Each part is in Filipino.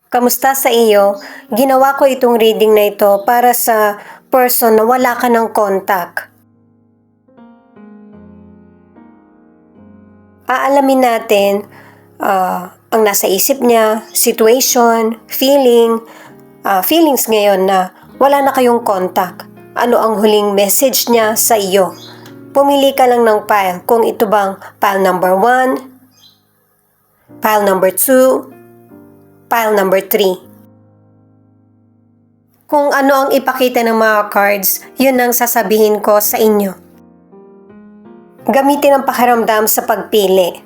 Kamusta sa iyo? Ginawa ko itong reading na ito para sa person na wala ka ng contact. Aalamin natin ang nasa isip niya, situation, feelings ngayon na wala na kayong contact. Ano ang huling message niya sa iyo? Pumili ka lang ng pile kung ito bang pile number 1, pile number 2, pile number 3. Kung ano ang ipakita ng mga cards, yun ang sasabihin ko sa inyo. Gamitin ang pakiramdam sa pagpili.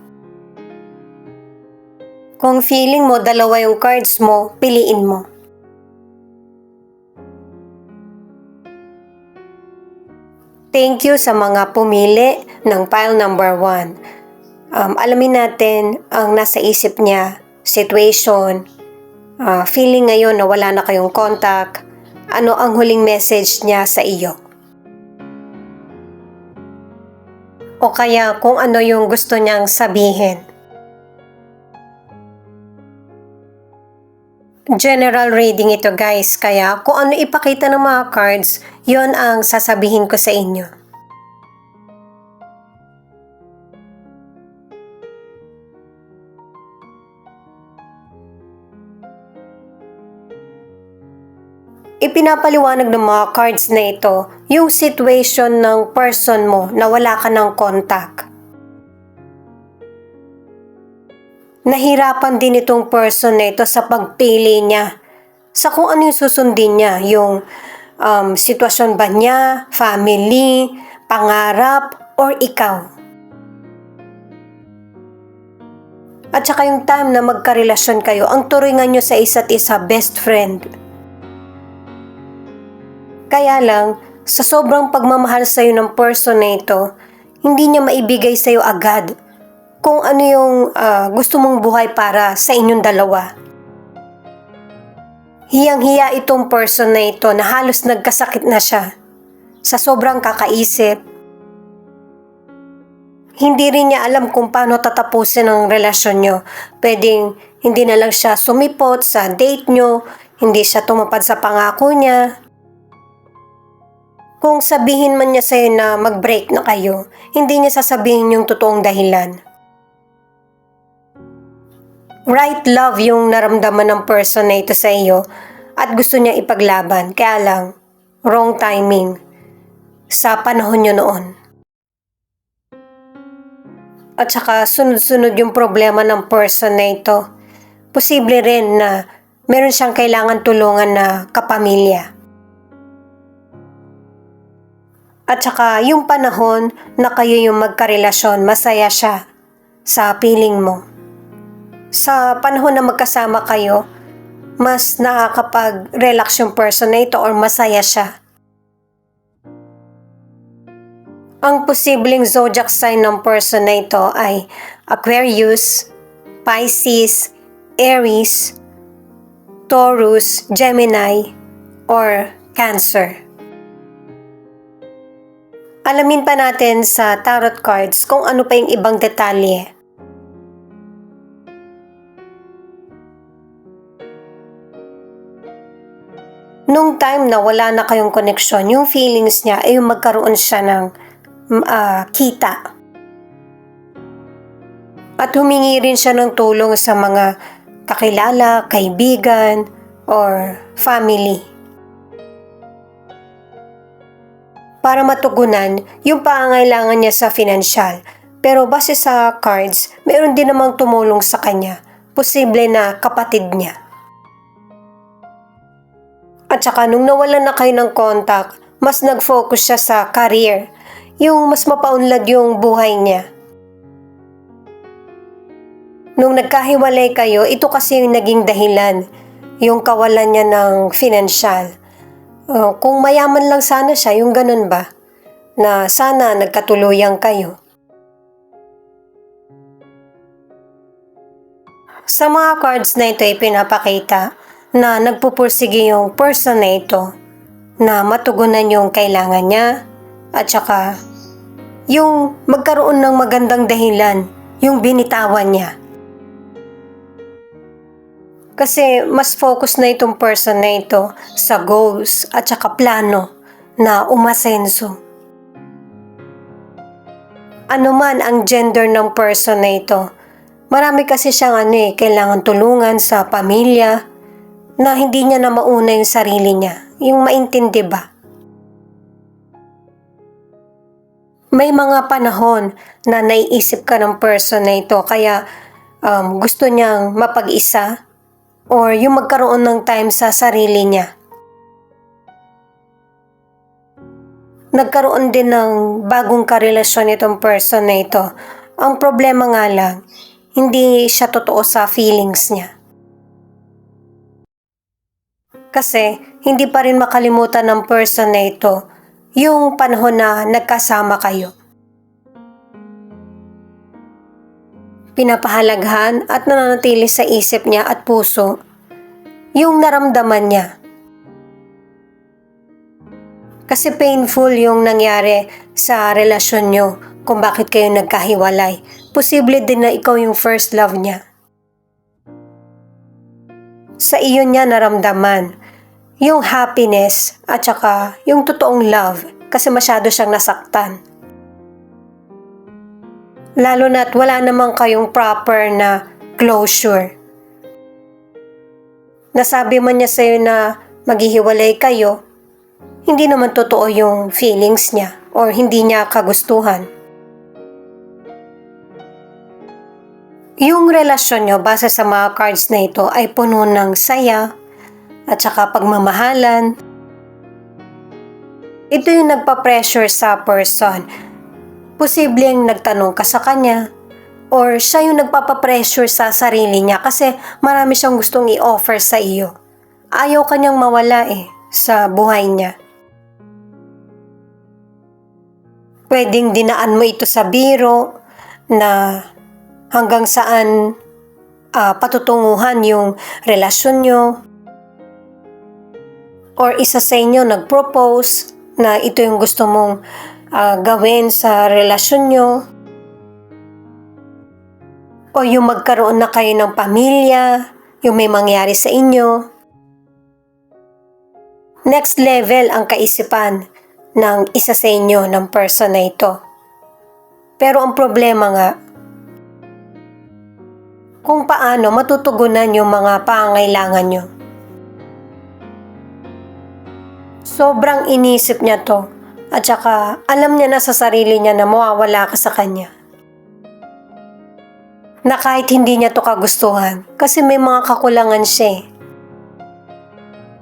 Kung feeling mo dalawa yung cards mo, piliin mo. Thank you sa mga pumili ng pile number 1. Alamin natin ang nasa isip niya, situation, feeling ngayon na wala na kayong contact, ano ang huling message niya sa iyo. O kaya kung ano yung gusto niyang sabihin. General reading ito guys, kaya kung ano ipakita ng mga cards, yon ang sasabihin ko sa inyo. Ipinapaliwanag ng mga cards na ito yung situation ng person mo na wala ka ng contact. Nahirapan din itong person na ito sa pagpili niya sa kung ano yung susundin niya, yung sitwasyon ba niya, family, pangarap, or ikaw. At saka yung time na magkarelasyon kayo, ang turingan nyo sa isa't isa, best friend. Kaya lang, sa sobrang pagmamahal sa'yo ng person na ito, hindi niya maibigay sa'yo agad kung ano yung gusto mong buhay para sa inyong dalawa. Hiyang-hiya itong person na ito na halos nagkasakit na siya sa sobrang kakaisip. Hindi rin niya alam kung paano tatapusin ang relasyon nyo. Pwedeng hindi na lang siya sumipot sa date nyo, hindi siya tumapad sa pangako niya. Kung sabihin man niya sa'yo na mag-break na kayo, hindi niya sasabihin yung totoong dahilan. Right love yung naramdaman ng person na ito sa iyo at gusto niya ipaglaban, kaya lang wrong timing sa panahon nyo noon. At saka sunod-sunod yung problema ng person na ito. Posible rin na meron siyang kailangan tulungan na kapamilya. At saka yung panahon na kayo yung magkarelasyon, masaya siya sa piling mo. Sa panahon na magkasama kayo, mas nakakapag-relax yung person na ito or masaya siya. Ang posibleng zodiac sign ng person na ito ay Aquarius, Pisces, Aries, Taurus, Gemini, or Cancer. Alamin pa natin sa tarot cards kung ano pa yung ibang detalye. Nung time na wala na kayong koneksyon, yung feelings niya ay yung magkaroon siya ng kita. At humingi rin siya ng tulong sa mga kakilala, kaibigan, or family. Para matugunan yung pangangailangan niya sa financial. Pero base sa cards, meron din namang tumulong sa kanya. Posible na kapatid niya. At saka nung nawalan na kayo ng contact, mas nag-focus siya sa career. Yung mas mapaunlad yung buhay niya. Nung nagkahiwalay kayo, ito kasi yung naging dahilan. Yung kawalan niya ng financial. Kung mayaman lang sana siya, yung ganun ba? Na sana nagkatuluyan kayo. Sa mga cards na ito ay pinapakita na nagpupursige yung person na ito na matugunan yung kailangan niya at saka yung magkaroon ng magandang dahilan yung binitawan niya. Kasi mas focus na itong person na ito sa goals at saka plano na umasenso. Ano man ang gender ng person na ito, marami kasi siyang kailangan tulungan sa pamilya na hindi niya na mauna yung sarili niya. Yung maintindi ba? May mga panahon na naiisip ka ng person na ito kaya gusto niyang mapag-isa or yung magkaroon ng time sa sarili niya. Nagkaroon din ng bagong karelasyon itong person na ito. Ang problema nga lang, hindi siya totoo sa feelings niya. Kasi hindi pa rin makalimutan ng person na ito yung panahon na nagkasama kayo. Pinapahalagahan at nananatili sa isip niya at puso yung naramdaman niya. Kasi painful yung nangyari sa relasyon nyo kung bakit kayo nagkahiwalay. Posible din na ikaw yung first love niya. Sa iyo niya naramdaman yung happiness at saka yung totoong love kasi masyado siyang nasaktan. Lalo na't wala namang kayong proper na closure. Nasabi man niya sa'yo na maghihiwalay kayo, hindi naman totoo yung feelings niya or hindi niya kagustuhan. Yung relasyon nyo base sa mga cards na ito ay puno ng saya at saka pagmamahalan. Ito yung nagpa-pressure sa person. Posibleng nagtanong ka sa kanya or siya yung nagpapapressure sa sarili niya kasi marami siyang gustong i-offer sa iyo. Ayaw kanyang mawala sa buhay niya. Pwedeng dinaan mo ito sa biro na hanggang saan patutunguhan yung relasyon nyo. Or isa sa inyo nag-propose na ito yung gusto mong gawin sa relasyon nyo. O yung magkaroon na kayo ng pamilya, yung may mangyari sa inyo. Next level ang kaisipan ng isa sa inyo ng person na ito. Pero ang problema nga, kung paano matutugunan yung mga pangangailangan nyo. Sobrang inisip niya to at saka alam niya na sa sarili niya na mawawala ka sa kanya. Na kahit hindi niya to kagustuhan kasi may mga kakulangan siya.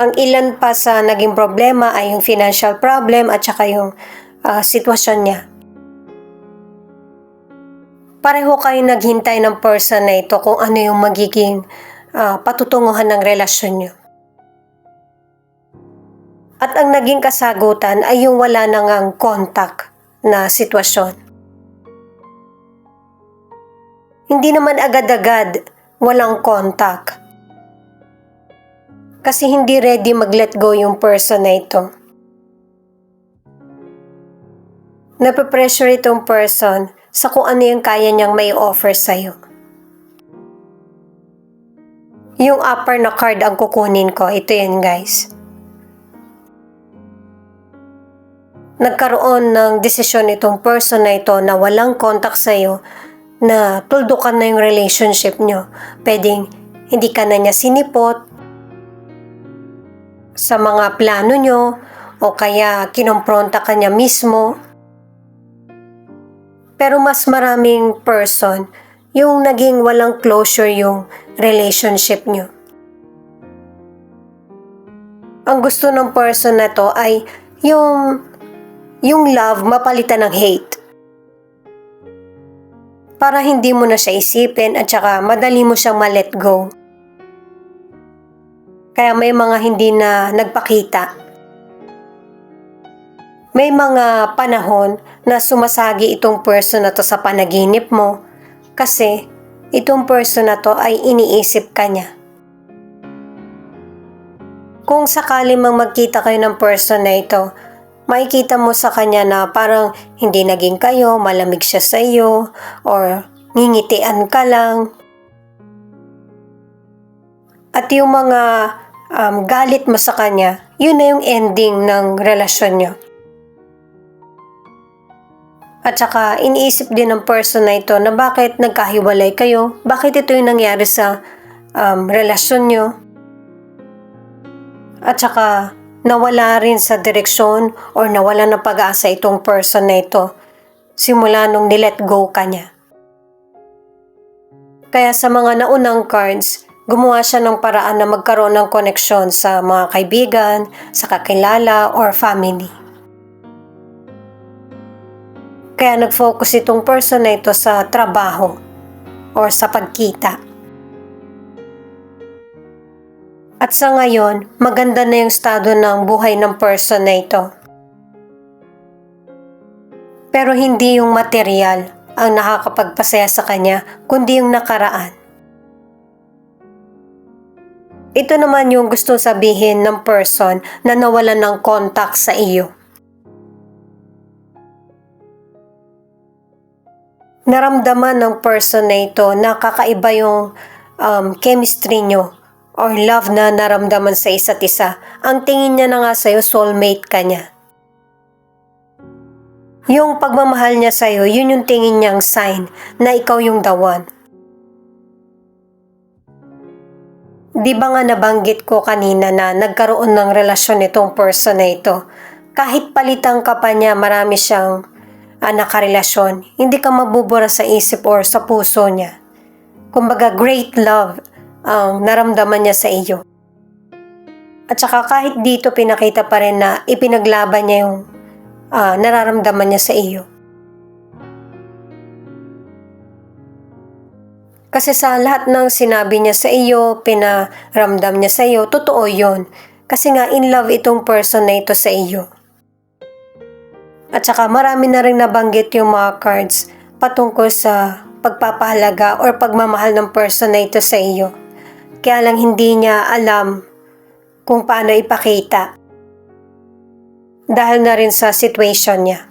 Ang ilan pa sa naging problema ay yung financial problem at saka yung sitwasyon niya. Pareho kayo naghintay ng person na ito kung ano yung magiging patutunguhan ng relasyon niyo. At ang naging kasagutan ay yung wala na ngang contact na sitwasyon. Hindi naman agad-agad walang contact. Kasi hindi ready mag-let go yung person na ito. Nape-pressure itong person sa kung ano yung kaya niyang may offer sa'yo. Yung upper na card ang kukunin ko, ito yun guys. Nagkaroon ng desisyon itong person na ito na walang contact sa'yo, na tuldukan na yung relationship nyo. Pwedeng hindi ka na niya sinipot sa mga plano nyo o kaya kinompronta ka niya mismo. Pero mas maraming person yung naging walang closure yung relationship nyo. Ang gusto ng person na to ay yung love mapalitan ng hate. Para hindi mo na siya isipin at saka madali mo siyang ma-let go. Kaya may mga hindi na nagpakita. May mga panahon na sumasagi itong person na to sa panaginip mo kasi itong person na to ay iniisip ka niya. Kung sakali mang magkita kayo ng person na ito, makikita mo sa kanya na parang hindi naging kayo, malamig siya sa iyo, or ngingitian ka lang. At yung mga galit mo sa kanya, yun na yung ending ng relasyon nyo. At saka iniisip din ng person na ito na bakit nagkahiwalay kayo, bakit ito yung nangyari sa relasyon nyo. At saka nawala rin sa direksyon or nawala ng pag-asa itong person na ito simula nung nilet go ka niya. Kaya sa mga naunang cards, gumawa siya ng paraan na magkaroon ng koneksyon sa mga kaibigan, sa kakilala, or family. Kaya nag-focus itong person na ito sa trabaho or sa pagkita. At sa ngayon, maganda na yung estado ng buhay ng person na ito. Pero hindi yung material ang nakakapagpasaya sa kanya, kundi yung nakaraan. Ito naman yung gusto sabihin ng person na nawalan ng contact sa iyo. Naramdaman ng person na ito na kakaiba yung chemistry nyo or love na naramdaman sa isa't isa. Ang tingin niya na nga sa'yo, soulmate ka niya. Yung pagmamahal niya sa'yo, yun yung tingin niyang sign na ikaw yung the one. Di ba nga nabanggit ko kanina na nagkaroon ng relasyon itong person na ito? Kahit palitan ka pa niya, marami siyang nakarelasyon, hindi ka mabubura sa isip or sa puso niya. Kumbaga, great love ang naramdaman niya sa iyo. At saka kahit dito pinakita pa rin na ipinaglaban niya yung nararamdaman niya sa iyo. Kasi sa lahat ng sinabi niya sa iyo, pinaramdam niya sa iyo, totoo yun. Kasi nga in love itong person na ito sa iyo. At saka marami na rin nabanggit yung mga cards patungkol sa pagpapahalaga or pagmamahal ng person na ito sa iyo. Kaya lang hindi niya alam kung paano ipakita. Dahil na rin sa situation niya.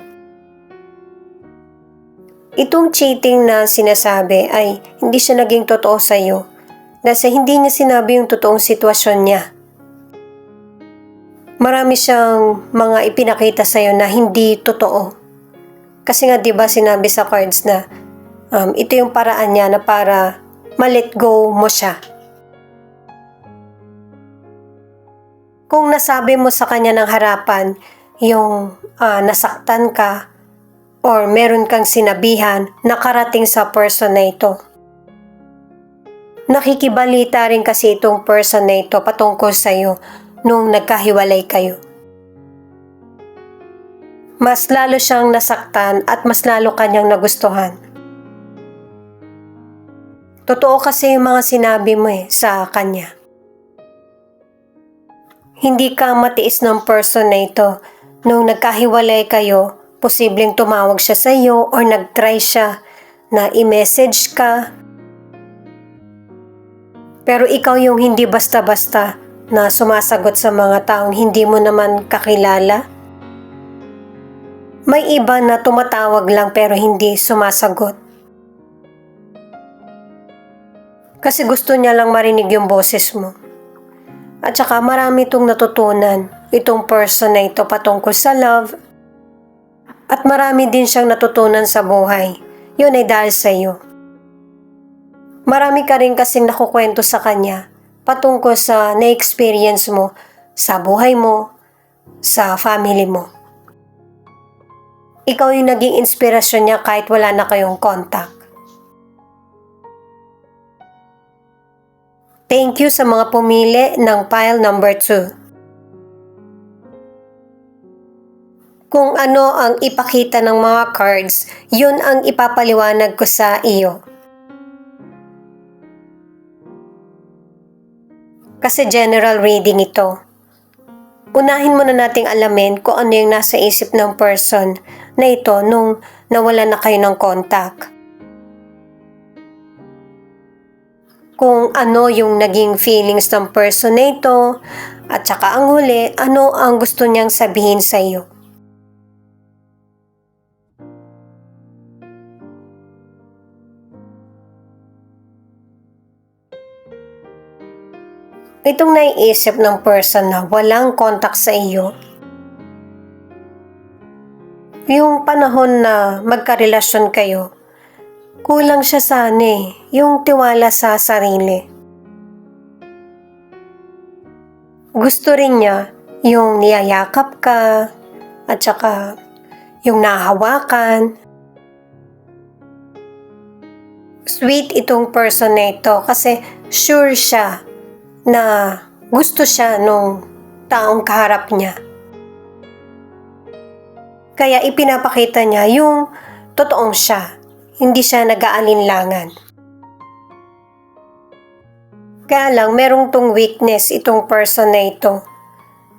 Itong cheating na sinasabi ay hindi siya naging totoo sa iyo. Dahil hindi niya sinabi yung totoong sitwasyon niya. Marami siyang mga ipinakita sa'yo na hindi totoo. Kasi nga 'di ba sinabi sa cards na ito yung paraan niya na para ma-let go mo siya. Kung nasabi mo sa kanya ng harapan yung nasaktan ka or meron kang sinabihan nakarating sa person na ito. Nakikibalita rin kasi itong person na ito patungkol sa'yo nung nagkahiwalay kayo. Mas lalo siyang nasaktan at mas lalo kanyang nagustuhan. Totoo kasi yung mga sinabi mo sa kanya. Hindi ka matiis ng person na ito. Nung nagkahiwalay kayo, posibleng tumawag siya sa iyo or nag-try siya na i-message ka. Pero ikaw yung hindi basta-basta na sumasagot sa mga taong hindi mo naman kakilala. May iba na tumatawag lang pero hindi sumasagot. Kasi gusto niya lang marinig yung boses mo. At saka marami itong natutunan, itong person na ito patungkol sa love. At marami din siyang natutunan sa buhay. Yun ay dahil sa iyo. Marami ka rin kasing nakukwento sa kanya patungkol sa na-experience mo sa buhay mo, sa family mo. Ikaw yung naging inspirasyon niya kahit wala na kayong contact. Thank you sa mga pumili ng pile number 2. Kung ano ang ipakita ng mga cards, yun ang ipapaliwanag ko sa iyo. Kasi general reading ito. Unahin muna nating alamin kung ano yung nasa isip ng person na ito nung nawala na kayo ng contact. Kung ano yung naging feelings ng person na ito, at saka ang huli, ano ang gusto niyang sabihin sa iyo. Itong naiisip ng person na walang contact sa iyo, yung panahon na magkarelasyon kayo, kulang siya yung tiwala sa sarili. Gusto rin niya yung niyayakap ka at saka yung nahawakan. Sweet itong person na ito kasi sure siya na gusto siya nung taong kaharap niya. Kaya ipinapakita niya yung totoong siya, hindi siya nag-aalinlangan. Kaya lang, merong tong weakness itong person na ito,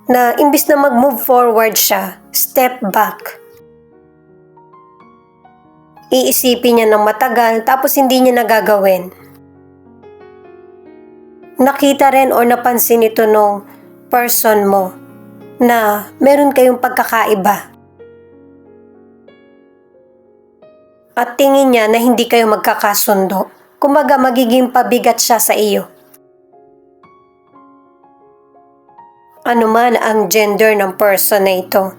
na imbis na mag-move forward siya, step back. Iisipin niya ng matagal tapos hindi niya nagagawin. Nakita rin o napansin ito nung person mo na meron kayong pagkakaiba. At tingin niya na hindi kayo magkakasundo. Kumbaga magiging pabigat siya sa iyo. Ano man ang gender ng person na ito.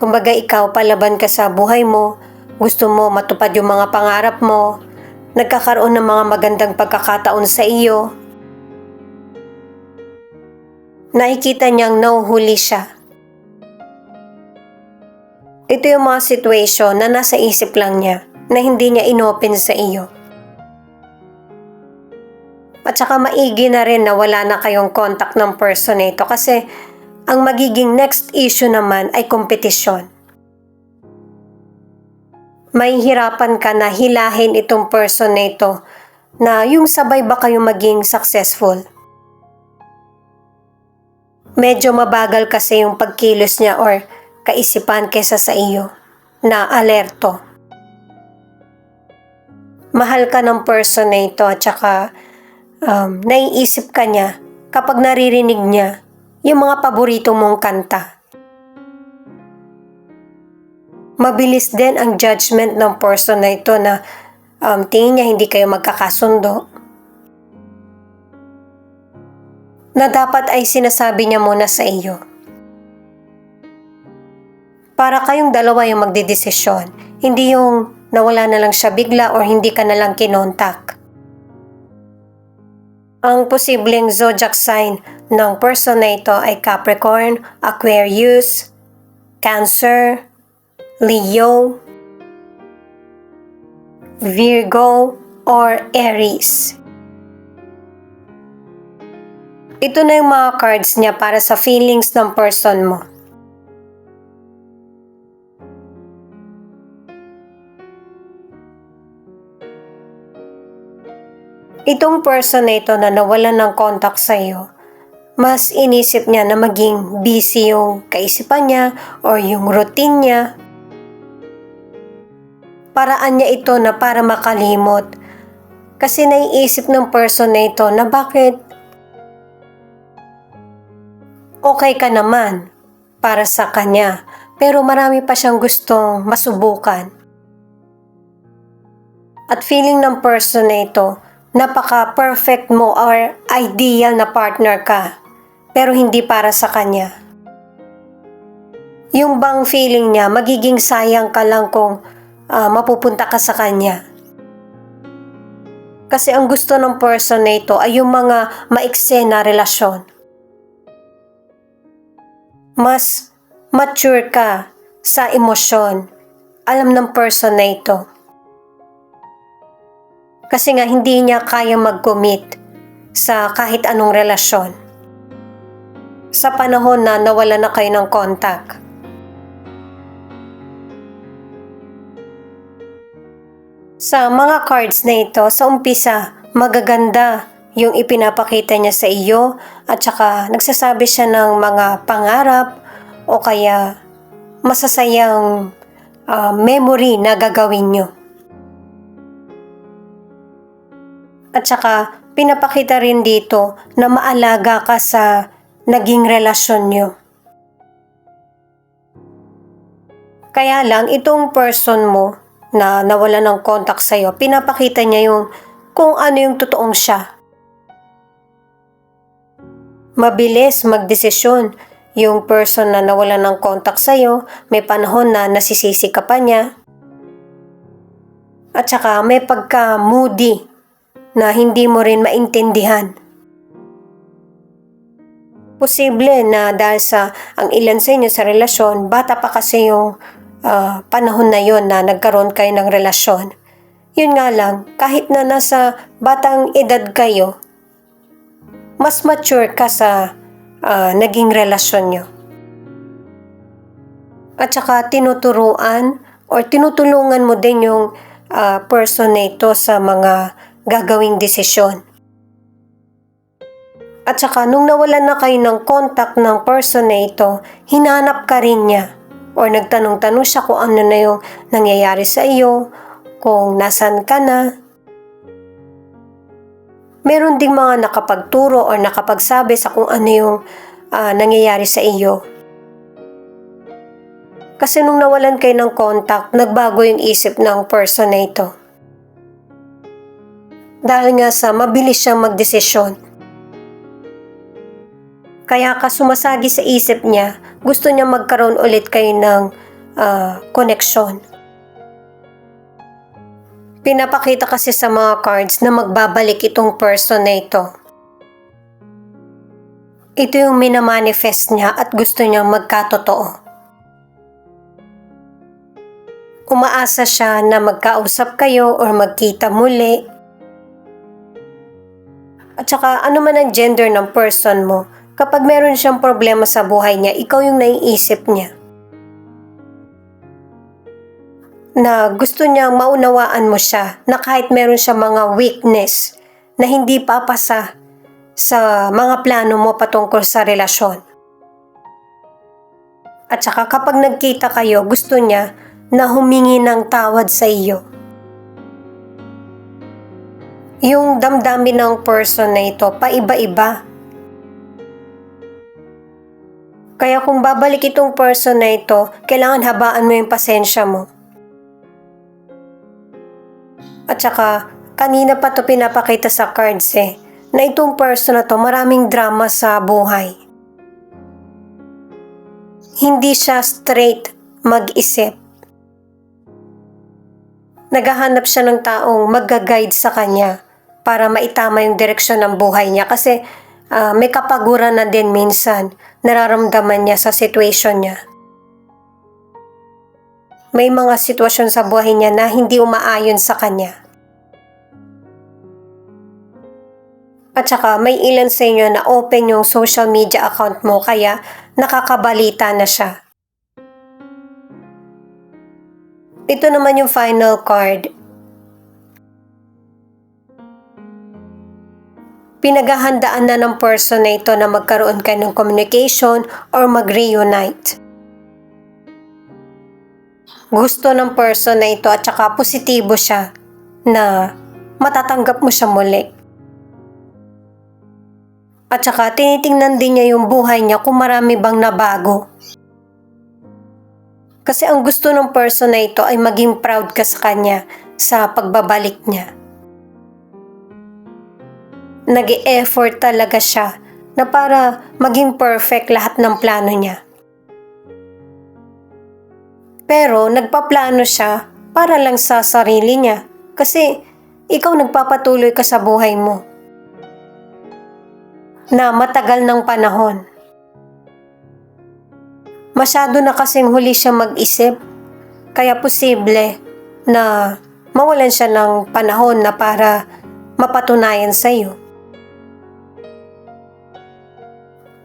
Kumbaga ikaw palaban ka sa buhay mo, gusto mo matupad yung mga pangarap mo, nagkakaroon ng mga magandang pagkakataon sa iyo. Nakikita niyang nahuhuli siya. Ito yung mga situation na nasa isip lang niya, na hindi niya inopen sa iyo. At saka maigi na rin na wala na kayong contact ng person na ito kasi ang magiging next issue naman ay kompetisyon. Mahihirapan ka na hilahin itong person na ito na yung sabay ba kayo maging successful. Medyo mabagal kasi yung pagkilos niya or kaisipan kesa sa iyo na alerto. Mahal ka ng person na ito at saka naiisip ka niya kapag naririnig niya yung mga paborito mong kanta. Mabilis din ang judgment ng person na ito na tingin niya hindi kayo magkakasundo. Na dapat ay sinasabi niya muna sa iyo. Para kayong dalawa yung magdedesisyon, hindi yung nawala na lang siya bigla or hindi ka na lang kinontak. Ang posibleng zodiac sign ng person na ito ay Capricorn, Aquarius, Cancer, Leo, Virgo, or Aries. Ito na yung mga cards niya para sa feelings ng person mo. Itong person na ito na nawalan ng contact sa iyo, mas inisip niya na maging busy yung kaisipan niya or yung routine niya. Paraan niya ito na para makalimot. Kasi naiisip ng person na ito na bakit okay ka naman para sa kanya, pero marami pa siyang gustong masubukan. At feeling ng person na ito, napaka-perfect mo or ideal na partner ka, pero hindi para sa kanya. Yung bang feeling niya, magiging sayang ka lang kung mapupunta ka sa kanya. Kasi ang gusto ng person na ito ay yung mga maikse na relasyon. Mas mature ka sa emosyon, alam ng person na ito. Kasi nga hindi niya kaya mag-commit sa kahit anong relasyon. Sa panahon na nawala na kayo ng contact. Sa mga cards na ito, sa umpisa, magaganda yung ipinapakita niya sa iyo at saka nagsasabi siya ng mga pangarap o kaya masasayang memory na gagawin niyo. At saka, pinapakita rin dito na maalaga ka sa naging relasyon nyo. Kaya lang, itong person mo na nawala ng contact sa'yo, pinapakita niya yung kung ano yung totoong siya. Mabilis magdesisyon. Yung person na nawala ng contact sa'yo, may panahon na nasisisi ka pa niya. At saka may pagka-moody na hindi mo rin maintindihan. Posible na dahil sa ang ilan sa inyo sa relasyon, bata pa kasi yung panahon na yon na nagkaroon kayo ng relasyon. Yun nga lang, kahit na nasa batang edad kayo, mas mature ka sa naging relasyon nyo. At saka tinuturuan or tinutulungan mo din yung person na ito sa mga gagawing desisyon. At saka nung nawalan na kayo ng contact ng person na ito, hinanap ka rin niya or nagtanong-tanong siya kung ano na yung nangyayari sa iyo, kung nasan ka na. Meron ding mga nakapagturo or nakapagsabi sa kung ano yung nangyayari sa iyo. Kasi nung nawalan kayo ng contact, nagbago yung isip ng person na ito. Dahil nga sa mabilis siyang magdesisyon. Kaya ka sumasagi sa isip niya, gusto niya magkaroon ulit kayo ng connection. Pinapakita kasi sa mga cards na magbabalik itong person na ito. Ito yung minamanifest niya at gusto niyang magkatotoo. Umaasa siya na magkausap kayo or magkita muli. At saka ano man ang gender ng person mo, kapag meron siyang problema sa buhay niya, ikaw yung naiisip niya. Na gusto niyang maunawaan mo siya na kahit meron siya mga weakness na hindi papasa sa mga plano mo patungkol sa relasyon. At saka kapag nagkita kayo, gusto niya na humingi ng tawad sa iyo. Yung damdamin ng person na ito, paiba-iba. Kaya kung babalik itong person na ito, kailangan habaan mo yung pasensya mo. At saka, kanina pa to pinapakita sa cards na itong person na to maraming drama sa buhay. Hindi siya straight mag-isip. Naghahanap siya ng taong mag-guide sa kanya para maitama yung direksyon ng buhay niya kasi may kapaguran na din minsan nararamdaman niya sa situation niya. May mga sitwasyon sa buhay niya na hindi umaayon sa kanya. At saka may ilan sa inyo na open yung social media account mo kaya nakakabalita na siya. Ito naman yung final card. Pinaghahandaan na ng person na ito na magkaroon kayo ng communication or mag-reunite. Gusto ng person na ito at saka positibo siya na matatanggap mo siya muli. At saka tinitingnan din niya yung buhay niya kung marami bang nabago. Kasi ang gusto ng person na ito ay maging proud ka sa kanya sa pagbabalik niya. Nag-e-effort talaga siya na para maging perfect lahat ng plano niya. Pero nagpaplano siya para lang sa sarili niya kasi ikaw nagpapatuloy ka sa buhay mo na matagal ng panahon. Masyado na kasing huli siya mag-isip kaya posible na mawalan siya ng panahon na para mapatunayan sa iyo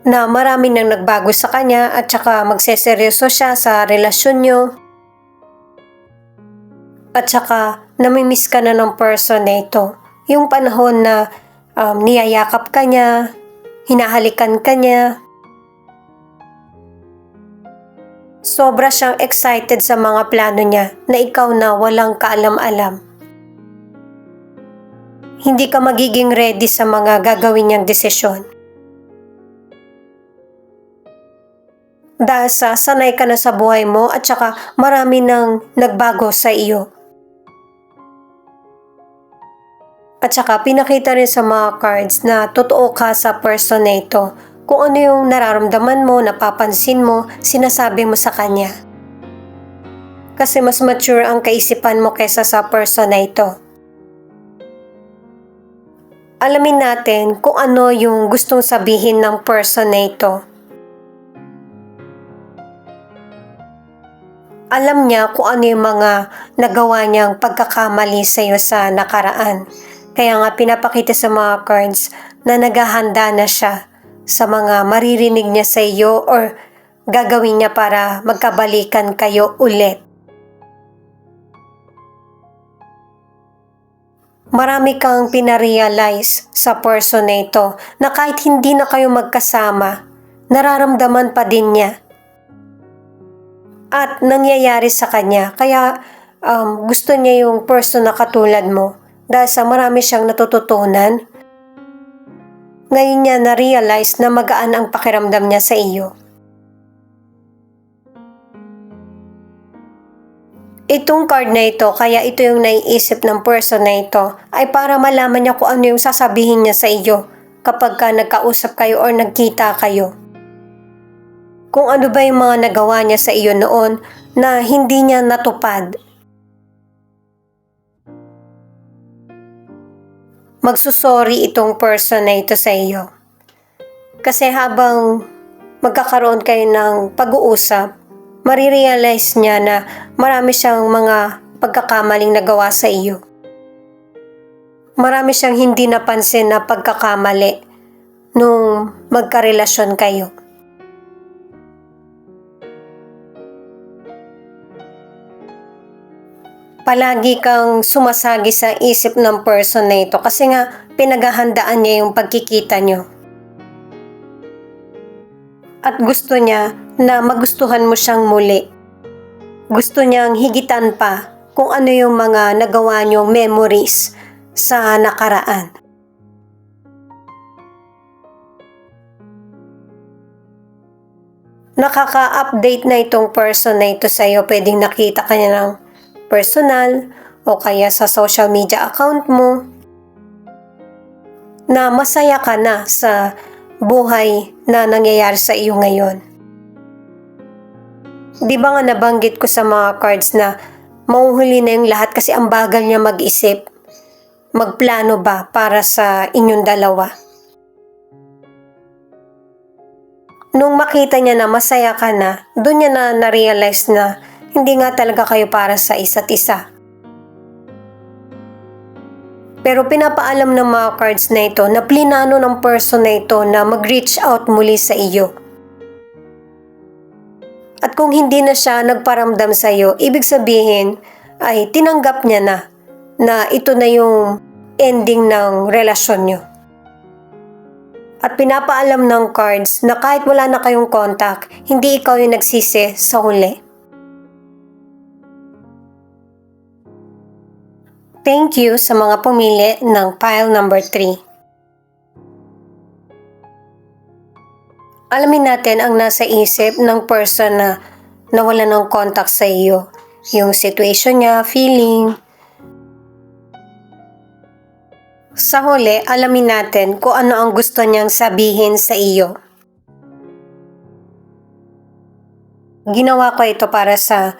na marami nang nagbago sa kanya at saka magseseryoso siya sa relasyon nyo. At saka namimiss ka na ng person na ito. Yung panahon na niyayakap ka niya, hinahalikan ka niya. Sobra siyang excited sa mga plano niya na ikaw na walang kaalam-alam. Hindi ka magiging ready sa mga gagawin niyang desisyon. Dahil sa sanay ka na sa buhay mo at saka marami nang nagbago sa iyo. At saka pinakita rin sa mga cards na totoo ka sa person na ito kung ano yung nararamdaman mo, napapansin mo, sinasabi mo sa kanya. Kasi mas mature ang kaisipan mo kaysa sa person na ito. Alamin natin kung ano yung gustong sabihin ng person na ito. Alam niya kung ano yung mga nagawa niyang pagkakamali sa iyo sa nakaraan. Kaya nga pinapakita sa mga cards na naghahanda na siya sa mga maririnig niya sa iyo or gagawin niya para magkabalikan kayo ulit. Marami kang pinarealize sa person na ito na kahit hindi na kayo magkasama, nararamdaman pa din niya. At nangyayari sa kanya, kaya gusto niya yung person na katulad mo dahil sa marami siyang natututunan. Ngayon niya na-realize na magaan ang pakiramdam niya sa iyo. Itong card na ito, kaya ito yung naiisip ng person na ito, ay para malaman niya kung ano yung sasabihin niya sa iyo kapag ka nagkausap kayo or nagkita kayo. Kung ano ba yung mga nagawa niya sa iyo noon na hindi niya natupad. Magsusorry itong person na ito sa iyo. Kasi habang magkakaroon kayo ng pag-uusap, marirealize niya na marami siyang mga pagkakamaling nagawa sa iyo. Marami siyang hindi napansin na pagkakamali nung magkarelasyon kayo. Palagi kang sumasagi sa isip ng person na ito kasi nga pinaghahandaan niya yung pagkikita niyo. At gusto niya na magustuhan mo siyang muli. Gusto niyang higitan pa kung ano yung mga nagawa niyong memories sa nakaraan. Nakaka-update na itong person na ito sa iyo. Pwedeng nakita ka niya ng personal o kaya sa social media account mo na masaya ka na sa buhay na nangyayari sa iyo ngayon. Di ba nga nabanggit ko sa mga cards na mauhuli na yung lahat kasi ang bagal niya mag-isip, magplano ba para sa inyong dalawa. Nung makita niya na masaya ka na, doon niya na na-realize na hindi nga talaga kayo para sa isa't isa. Pero pinapaalam ng mga cards na ito na plinano ng person na ito na mag-reach out muli sa iyo. At kung hindi na siya nagparamdam sa iyo, ibig sabihin ay tinanggap niya na ito na yung ending ng relasyon niyo. At pinapaalam ng cards na kahit wala na kayong contact, hindi ikaw yung nagsisi sa huli. Thank you sa mga pumili ng pile number 3. Alamin natin ang nasa isip ng person na nawala ng contact sa iyo. Yung situation niya, feeling. Sa huli, alamin natin kung ano ang gusto niyang sabihin sa iyo. Ginawa ko ito para sa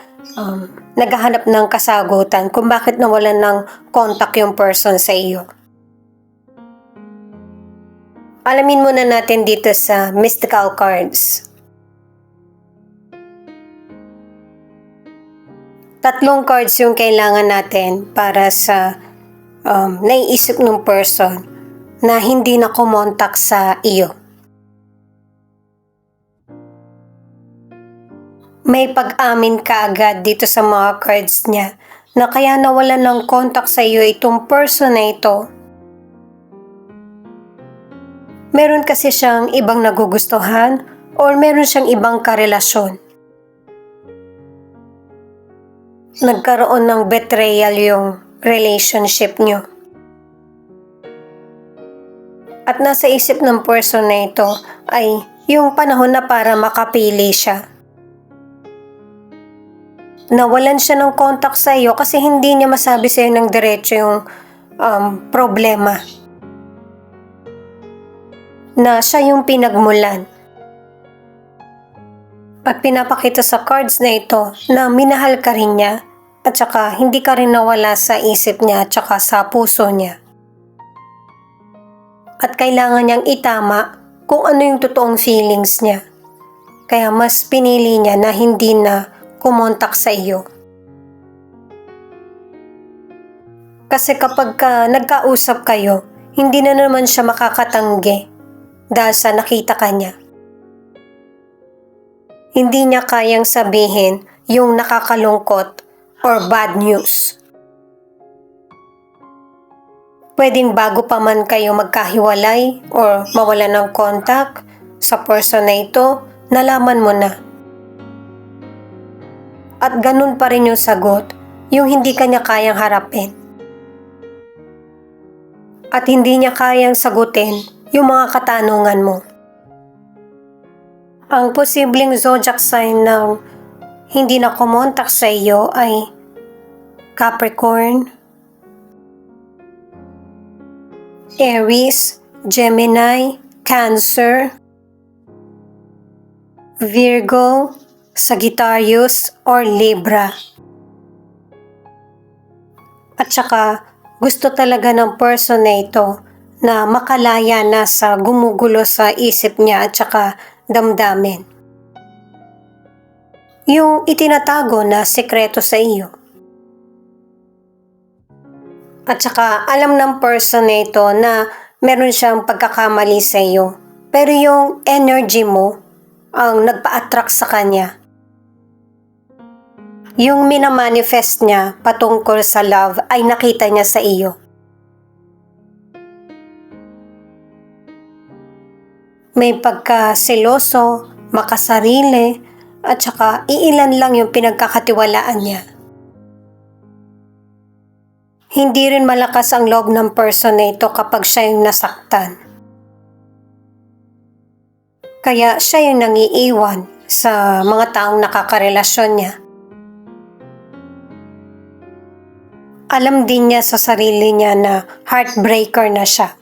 naghahanap ng kasagutan kung bakit nawalan ng contact yung person sa iyo. Alamin muna natin dito sa mystical cards. 3 cards yung kailangan natin para sa naiisip ng person na hindi na kumontak sa iyo. May pag-amin ka agad dito sa mga cards niya na kaya nawalan ng contact sa iyo itong person na ito. Meron kasi siyang ibang nagugustuhan or meron siyang ibang karelasyon. Nagkaroon ng betrayal yung relationship niyo. At nasa isip ng person na ito ay yung panahon na para makapili siya. Nawalan siya ng contact sa iyo kasi hindi niya masabi sa iyo ng diretso yung problema. na siya yung pinagmulan. At pinapakita sa cards na ito na minahal ka rin niya at saka hindi ka rin nawala sa isip niya at saka sa puso niya. At kailangan niyang itama kung ano yung totoong feelings niya. Kaya mas pinili niya na hindi na kumontak sa iyo. Kasi kapag nagkausap kayo, hindi na naman siya makakatanggi dahil sa nakita ka niya. Hindi niya kayang sabihin yung nakakalungkot or bad news. Pwedeng bago pa man kayo magkahiwalay or mawala ng contact sa person na ito, nalaman mo na. At ganun pa rin yung sagot, yung hindi kanya kayang harapin. At hindi niya kayang sagutin yung mga katanungan mo. Ang posibleng zodiac sign na hindi na kumontak sa iyo ay Capricorn, Aries, Gemini, Cancer, Virgo, Sagittarius, or Libra. At saka gusto talaga ng person na ito na makalaya na sa gumugulo sa isip niya at saka damdamin. Yung itinatago na sekreto sa iyo. At saka alam ng person na ito na meron siyang pagkakamali sa iyo. Pero yung energy mo ang nagpa-attract sa kanya. Yung minamanifest niya patungkol sa love ay nakita niya sa iyo. May pagkaseloso, makasarili, at saka iilan lang yung pinagkakatiwalaan niya. Hindi rin malakas ang loob ng person na ito kapag siya yung nasaktan. Kaya siya yung nangiiwan sa mga taong nakakarelasyon niya. Alam din niya sa sarili niya na heartbreaker na siya.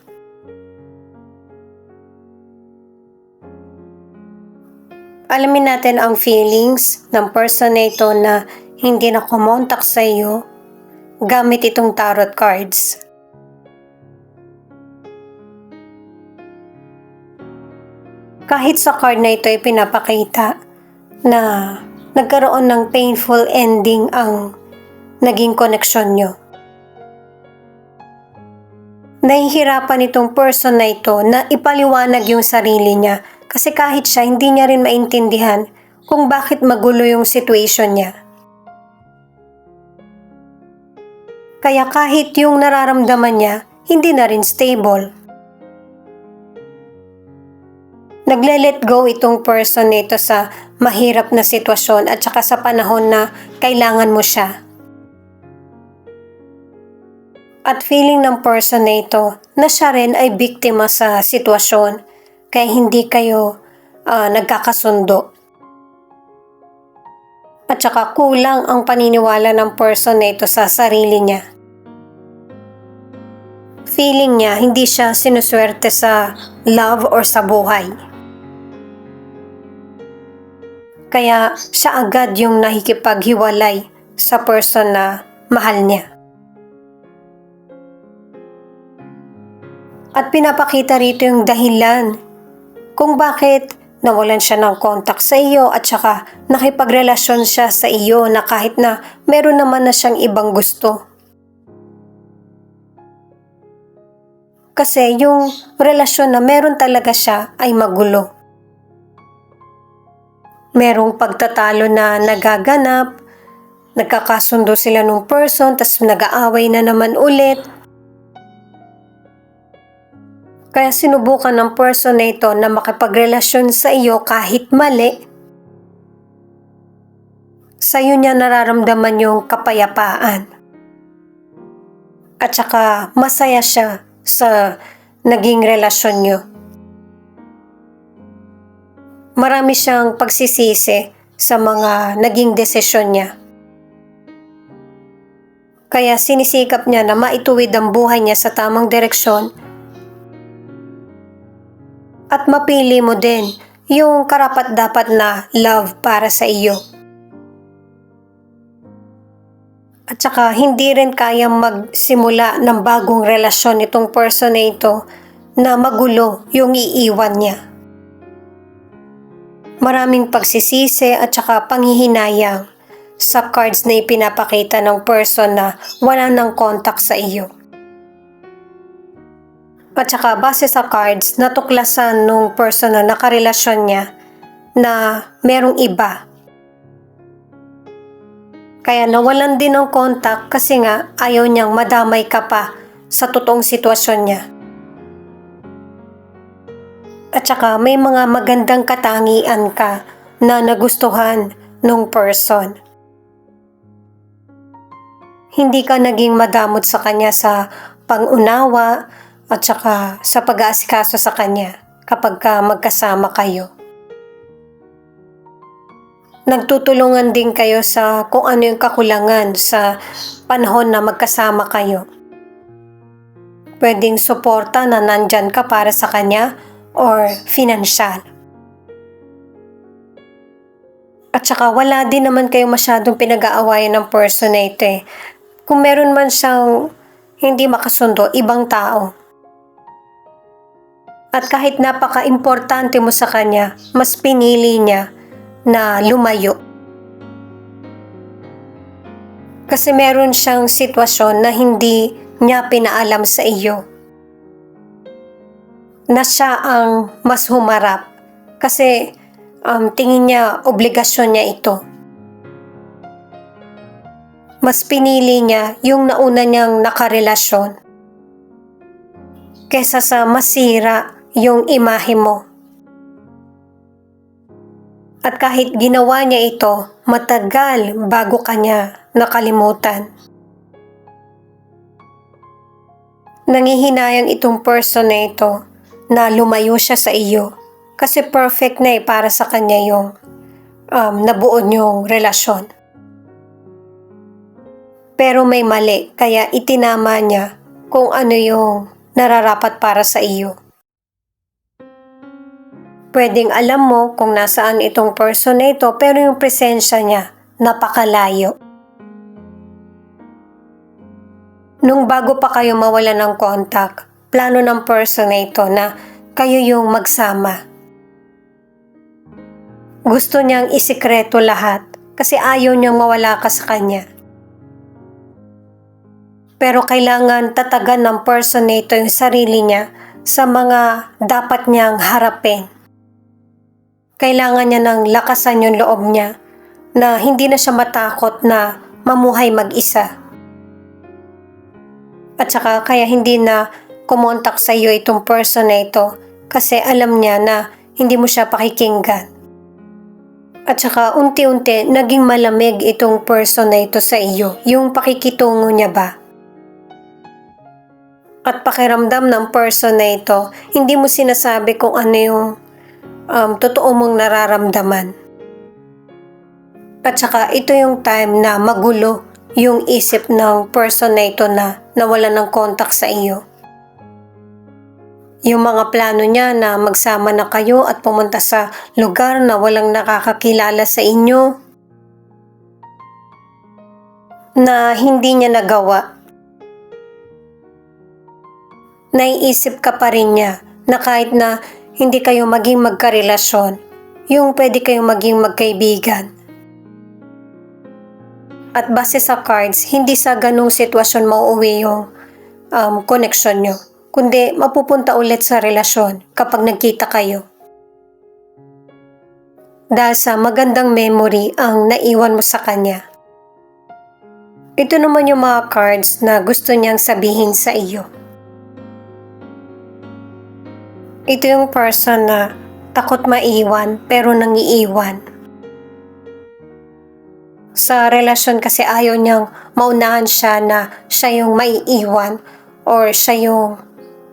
Alamin natin ang feelings ng person na ito na hindi na kumontak sa iyo gamit itong tarot cards. Kahit sa card na ito ay pinapakita na nagkaroon ng painful ending ang naging koneksyon nyo. Nahihirapan itong person na ito na ipaliwanag yung sarili niya kasi kahit siya hindi niya rin maintindihan kung bakit magulo yung situation niya. Kaya kahit yung nararamdaman niya, hindi na rin stable. Nagle-let go itong person nito sa mahirap na sitwasyon at saka sa panahon na kailangan mo siya. At feeling ng person na ito na siya rin ay biktima sa sitwasyon kaya hindi kayo nagkakasundo. At saka kulang ang paniniwala ng person na ito sa sarili niya. Feeling niya hindi siya sinuswerte sa love or sa buhay. Kaya siya agad yung nakikipaghiwalay sa person na mahal niya. At pinapakita rito yung dahilan kung bakit nawalan siya ng contact sa iyo at saka nakipagrelasyon siya sa iyo na kahit na meron naman na siyang ibang gusto. Kasi yung relasyon na meron talaga siya ay magulo. Merong pagtatalo na nagaganap, nagkakasundo sila nung person, tas nag-aaway na naman ulit. Kaya sinubukan ng person na ito na makipagrelasyon sa iyo kahit mali. Sa iyo niya nararamdaman yung kapayapaan. At saka masaya siya sa naging relasyon niyo. Marami siyang pagsisisi sa mga naging desisyon niya. Kaya sinisikap niya na maituwid ang buhay niya sa tamang direksyon At mapili mo din yung karapat-dapat na love para sa iyo. At saka hindi rin kayang magsimula ng bagong relasyon itong person na ito na magulo yung iiwan niya. Maraming pagsisisi at saka panghihinayang sa cards na ipinapakita ng person na wala ng contact sa iyo. At saka base sa cards, natuklasan nung person na nakarelasyon niya na merong iba. Kaya nawalan din ng contact kasi nga ayaw niyang madamay ka pa sa totoong sitwasyon niya. At saka may mga magandang katangian ka na nagustuhan nung person. Hindi ka naging madamot sa kanya sa pang-unawa at saka sa pag-aasikaso sa kanya kapag magkasama kayo. Nagtutulungan din kayo sa kung ano yung kakulangan sa panahon na magkasama kayo. Pwedeng suporta na nandyan ka para sa kanya or financial. At saka wala din naman kayo masyadong pinag-aawayan ng person na ito eh. Kung meron man siyang hindi makasundo, ibang tao. At kahit napaka-importante mo sa kanya, mas pinili niya na lumayo. Kasi meron siyang sitwasyon na hindi niya pinaalam sa iyo. Na siya ang mas humarap. Kasi tingin niya obligasyon niya ito. Mas pinili niya yung nauna niyang nakarelasyon kesa sa masira yung imahe mo. At kahit ginawa niya ito, matagal bago kanya nakalimutan. Nangihinayang itong person na ito na lumayo siya sa iyo kasi perfect na para sa kanya yung nabuo niyong relasyon. Pero may mali kaya itinama niya kung ano yung nararapat para sa iyo. Pwedeng alam mo kung nasaan itong person na ito pero yung presensya niya napakalayo. Nung bago pa kayo mawala ng contact, plano ng person na ito na kayo yung magsama. Gusto niyang isikreto lahat kasi ayaw niyang mawala ka sa kanya. Pero kailangan tatagan ng person na ito yung sarili niya sa mga dapat niyang harapin. Kailangan niya ng lakasan yung loob niya na hindi na siya matakot na mamuhay mag-isa. At saka kaya hindi na kumontak sa iyo itong person na ito kasi alam niya na hindi mo siya pakikinggan. At saka unti-unti naging malamig itong person na ito sa iyo, yung pakikitungo niya ba? At pakiramdam ng person na ito, hindi mo sinasabi kung ano yung totoo mong nararamdaman. At saka ito yung time na magulo yung isip ng person na ito na nawala ng contact sa iyo. Yung mga plano niya na magsama na kayo at pumunta sa lugar na walang nakakakilala sa inyo na hindi niya nagawa. Naiisip ka pa rin niya na kahit na hindi kayo maging magkarelasyon, yung pwede kayong maging magkaibigan. At base sa cards, hindi sa ganung sitwasyon mauuwi yung connection nyo, kundi mapupunta ulit sa relasyon kapag nagkita kayo. Dahil sa magandang memory ang naiwan mo sa kanya. Ito naman yung mga cards na gusto niyang sabihin sa iyo. Ito yung person na takot maiwan pero nangiiwan. Sa relasyon kasi ayaw niyang maunahan siya na siya yung maiiwan or siya yung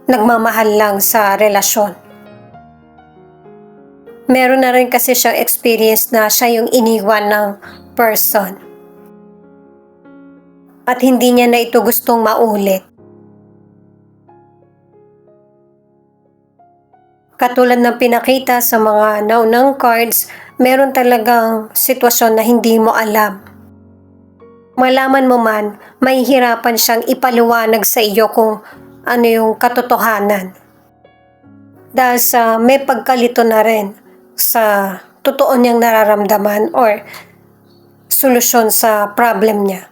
nagmamahal lang sa relasyon. Meron na rin kasi siyang experience na siya yung iniwan ng person. At hindi niya na ito gustong maulit. Katulad ng pinakita sa mga naunang cards, meron talagang sitwasyon na hindi mo alam. Malaman mo man, mahihirapan siyang ipaliwanag sa iyo kung ano yung katotohanan. Dahil sa may pagkalito na rin sa totoo niyang nararamdaman or solusyon sa problem niya.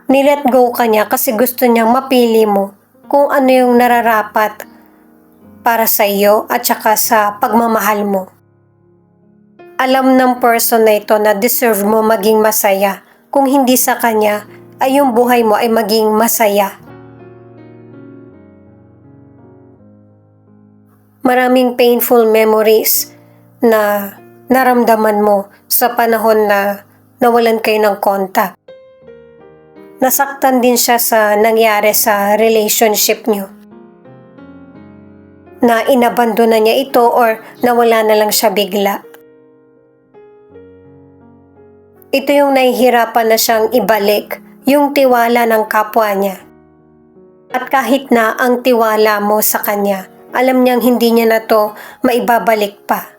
Nilet go ka niya kasi gusto niyang mapili mo kung ano yung nararapat para sa iyo at saka sa pagmamahal mo. Alam ng person na ito na deserve mo maging masaya. Kung hindi sa kanya, ay yung buhay mo ay maging masaya. Maraming painful memories na naramdaman mo sa panahon na nawalan kayo ng contact. Nasaktan din siya sa nangyari sa relationship niyo. Na inabandona niya ito or nawala na lang siya bigla. Ito yung nahihirapan na siyang ibalik, yung tiwala ng kapwa niya. At kahit na ang tiwala mo sa kanya, alam niyang hindi niya na to maibabalik pa.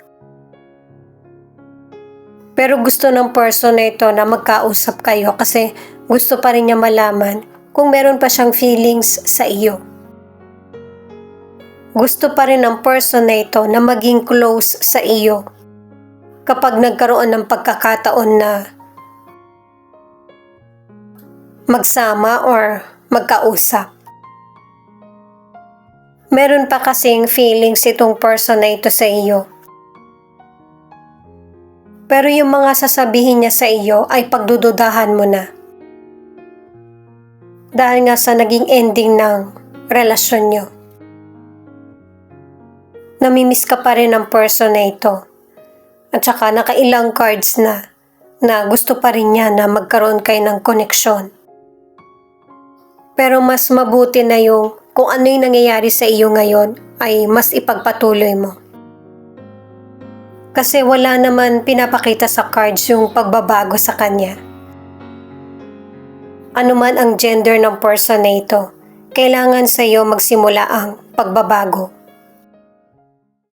Pero gusto ng person na ito na magkausap kayo kasi gusto pa rin niya malaman kung meron pa siyang feelings sa iyo. Gusto pa rin ng person na ito na maging close sa iyo kapag nagkaroon ng pagkakataon na magsama or magkausap. Meron pa kasing feelings itong person na ito sa iyo. Pero yung mga sasabihin niya sa iyo ay pagdududahan mo na. Dahil nga sa naging ending ng relasyon niyo. Namimiss ka pa rin ng person na ito. At saka nakailang cards na gusto pa rin niya na magkaroon kayo ng koneksyon. Pero mas mabuti na yung kung ano yung nangyayari sa iyo ngayon ay mas ipagpatuloy mo. Kasi wala naman pinapakita sa cards yung pagbabago sa kanya. Ano man ang gender ng person na ito, kailangan sa iyo magsimula ang pagbabago.